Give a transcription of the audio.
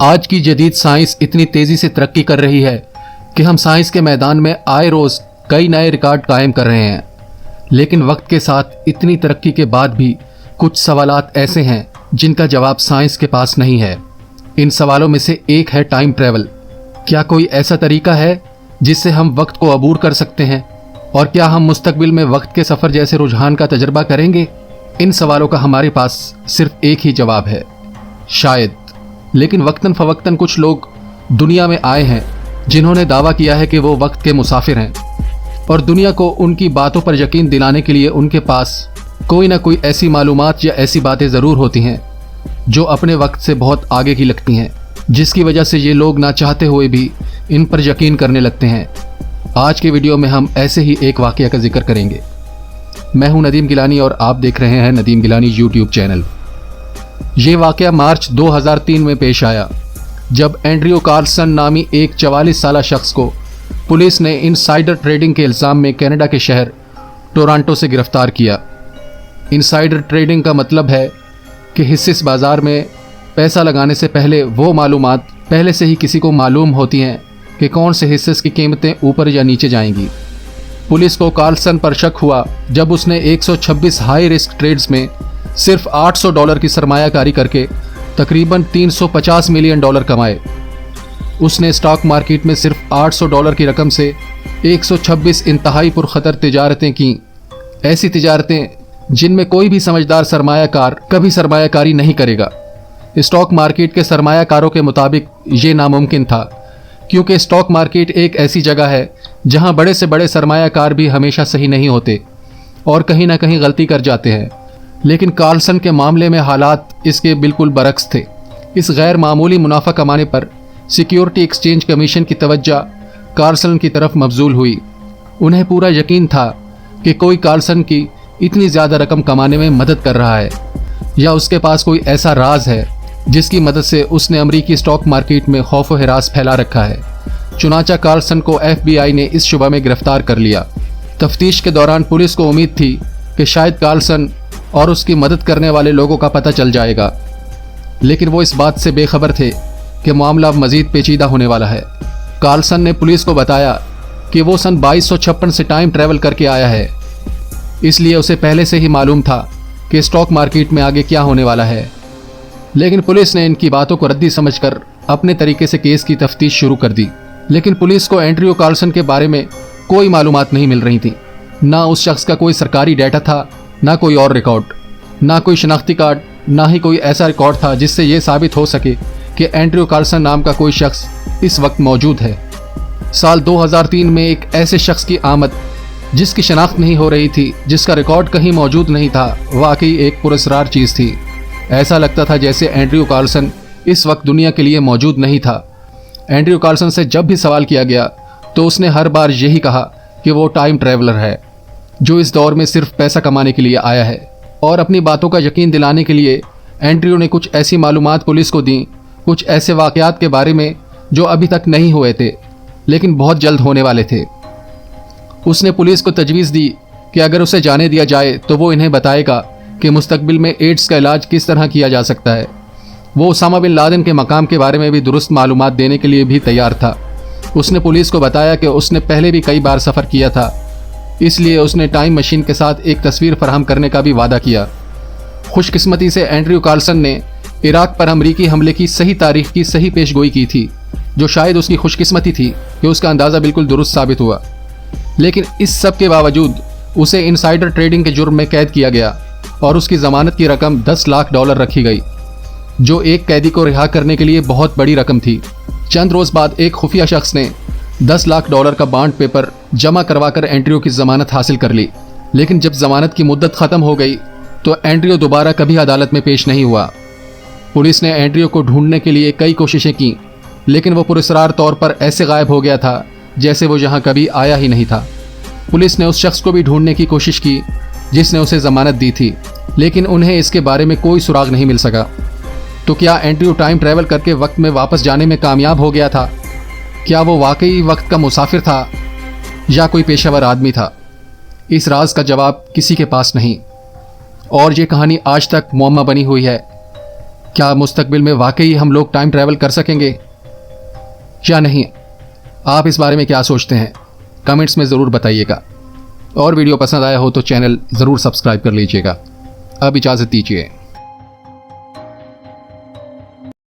आज की जदीद साइंस इतनी तेज़ी से तरक्की कर रही है कि हम साइंस के मैदान में आए रोज़ कई नए रिकॉर्ड कायम कर रहे हैं। लेकिन वक्त के साथ इतनी तरक्की के बाद भी कुछ सवालात ऐसे हैं जिनका जवाब साइंस के पास नहीं है। इन सवालों में से एक है टाइम ट्रैवल। क्या कोई ऐसा तरीका है जिससे हम वक्त को अबूर कर सकते हैं? और क्या हम मुस्तकबिल में वक्त के सफ़र जैसे रुझान का तजर्बा करेंगे? इन सवालों का हमारे पास सिर्फ एक ही जवाब है, शायद। लेकिन वक्तन फ़वक्तन कुछ लोग दुनिया में आए हैं जिन्होंने दावा किया है कि वो वक्त के मुसाफिर हैं, और दुनिया को उनकी बातों पर यकीन दिलाने के लिए उनके पास कोई ना कोई ऐसी मालूमात या ऐसी बातें ज़रूर होती हैं जो अपने वक्त से बहुत आगे की लगती हैं, जिसकी वजह से ये लोग ना चाहते हुए भी इन पर यकीन करने लगते हैं। आज के वीडियो में हम ऐसे ही एक वाक़या का जिक्र करेंगे। मैं हूं नदीम गिलानी और आप देख रहे हैं नदीम गिलानी यूट्यूब चैनल। ये वाक़या मार्च 2003 में पेश आया जब एंड्रयू कार्लसन नामी एक 44 साला शख्स को पुलिस ने इनसाइडर ट्रेडिंग के इल्ज़ाम में कनाडा के शहर टोरंटो से गिरफ्तार किया। इनसाइडर ट्रेडिंग का मतलब है कि हिस्से बाज़ार में पैसा लगाने से पहले वो मालूमात पहले से ही किसी को मालूम होती हैं कि कौन से हिस्से की कीमतें ऊपर या नीचे जाएंगी। पुलिस को कार्लसन पर शक हुआ जब उसने 126 हाई रिस्क ट्रेड्स में सिर्फ $800 की सरमायाकारी करके तकरीबन $350 मिलियन कमाए। उसने स्टॉक मार्केट में सिर्फ $800 की रकम से 126 इंतहाई पुरखतर तिजारतें की, ऐसी तिजारतें जिनमें कोई भी समझदार सरमायाकार कभी सरमायाकारी नहीं करेगा। स्टॉक मार्केट के सरमायाकारों के मुताबिक ये नामुमकिन था, क्योंकि स्टॉक मार्केट एक ऐसी जगह है जहां बड़े से बड़े सरमायाकार भी हमेशा सही नहीं होते और कहीं ना कहीं गलती कर जाते हैं। लेकिन कार्लसन के मामले में हालात इसके बिल्कुल बरक्स थे। इस गैर मामूली मुनाफा कमाने पर सिक्योरिटी एक्सचेंज कमीशन की तवज्जो कार्लसन की तरफ मबजूल हुई। उन्हें पूरा यकीन था कि कोई कार्लसन की इतनी ज़्यादा रकम कमाने में मदद कर रहा है, या उसके पास कोई ऐसा राज है जिसकी मदद से उसने अमरीकी स्टॉक मार्केट में खौफ व हिरास फैला रखा है। चुनाचा कार्लसन को FBI ने इस शुबा में गिरफ्तार कर लिया। तफ्तीश के दौरान पुलिस को उम्मीद थी कि शायद कार्लसन और उसकी मदद करने वाले लोगों का पता चल जाएगा, लेकिन वो इस बात से बेखबर थे कि मामला अब मज़ीद पेचीदा होने वाला है। कार्लसन ने पुलिस को बताया कि वो सन 2256 से टाइम ट्रैवल करके आया है, इसलिए उसे पहले से ही मालूम था कि स्टॉक मार्केट में आगे क्या होने वाला है। लेकिन पुलिस ने इनकी बातों को रद्दी समझकर अपने तरीके से केस की तफ्तीश शुरू कर दी। लेकिन पुलिस को एंड्रयू कार्लसन के बारे में कोई मालूमात नहीं मिल रही थी। ना उस शख्स का कोई सरकारी डाटा था, ना कोई और रिकॉर्ड, ना कोई शनाख्ती कार्ड, ना ही कोई ऐसा रिकॉर्ड था जिससे ये साबित हो सके कि एंड्रयू कार्लसन नाम का कोई शख्स इस वक्त मौजूद है। साल 2003 में एक ऐसे शख्स की आमद जिसकी शनाख्त नहीं हो रही थी, जिसका रिकॉर्ड कहीं मौजूद नहीं था, वाकई एक पुरस्कार चीज़ थी। ऐसा लगता था जैसे एंड्रयू कार्लसन इस वक्त दुनिया के लिए मौजूद नहीं था। एंड्रयू कार्लसन से जब भी सवाल किया गया तो उसने हर बार यही कहा कि वो टाइम ट्रैवलर है जो इस दौर में सिर्फ पैसा कमाने के लिए आया है। और अपनी बातों का यकीन दिलाने के लिए एंड्रयू ने कुछ ऐसी मालूमात पुलिस को दी, कुछ ऐसे वाक़यात के बारे में जो अभी तक नहीं हुए थे लेकिन बहुत जल्द होने वाले थे। उसने पुलिस को तजवीज़ दी कि अगर उसे जाने दिया जाए तो वो इन्हें बताएगा कि मुस्तकबिल में एड्स का इलाज किस तरह किया जा सकता है। वो उसामा बिन लादेन के मकाम के बारे में भी दुरुस्त मालूमात देने के लिए भी तैयार था। उसने पुलिस को बताया कि उसने पहले भी कई बार सफ़र किया था, इसलिए उसने टाइम मशीन के साथ एक तस्वीर फराहम करने का भी वादा किया। खुशकिस्मती से एंड्रयू कार्लसन ने इराक पर अमरीकी हमले की सही तारीख की सही पेशगोई की थी, जो शायद उसकी खुशकिस्मती थी कि उसका अंदाज़ा बिल्कुल दुरुस्त साबित हुआ। लेकिन इस सब के बावजूद उसे इनसाइडर ट्रेडिंग के जुर्म में कैद किया गया और उसकी ज़मानत की रकम $10 लाख रखी गई, जो एक कैदी को रिहा करने के लिए बहुत बड़ी रकम थी। चंद रोज़ बाद एक खुफिया शख्स ने $10 लाख का बॉन्ड पेपर जमा करवाकर एंड्रयू की ज़मानत हासिल कर ली। लेकिन जब ज़मानत की मुद्दत ख़त्म हो गई तो एंड्रयू दोबारा कभी अदालत में पेश नहीं हुआ। पुलिस ने एंड्रयू को ढूंढने के लिए कई कोशिशें की, लेकिन वो पुरस्कार तौर पर ऐसे गायब हो गया था जैसे वो यहाँ कभी आया ही नहीं था। पुलिस ने उस शख्स को भी ढूंढने की कोशिश की जिसने उसे ज़मानत दी थी, लेकिन उन्हें इसके बारे में कोई सुराग नहीं मिल सका। तो क्या एंड्रयू टाइम ट्रैवल करके वक्त में वापस जाने में कामयाब हो गया था? क्या वो वाकई वक्त का मुसाफिर था या कोई पेशेवर आदमी था? इस राज का जवाब किसी के पास नहीं, और ये कहानी आज तक मुअम्मा बनी हुई है। کیا مستقبل میں واقعی ہم لوگ ٹائم ٹریول کر سکیں گے یا نہیں؟ آپ اس بارے میں کیا سوچتے ہیں؟ کمنٹس میں ضرور بتائیے گا، اور ویڈیو پسند آیا ہو تو چینل ضرور سبسکرائب کر لیجیے گا۔ اب اجازت دیجیے۔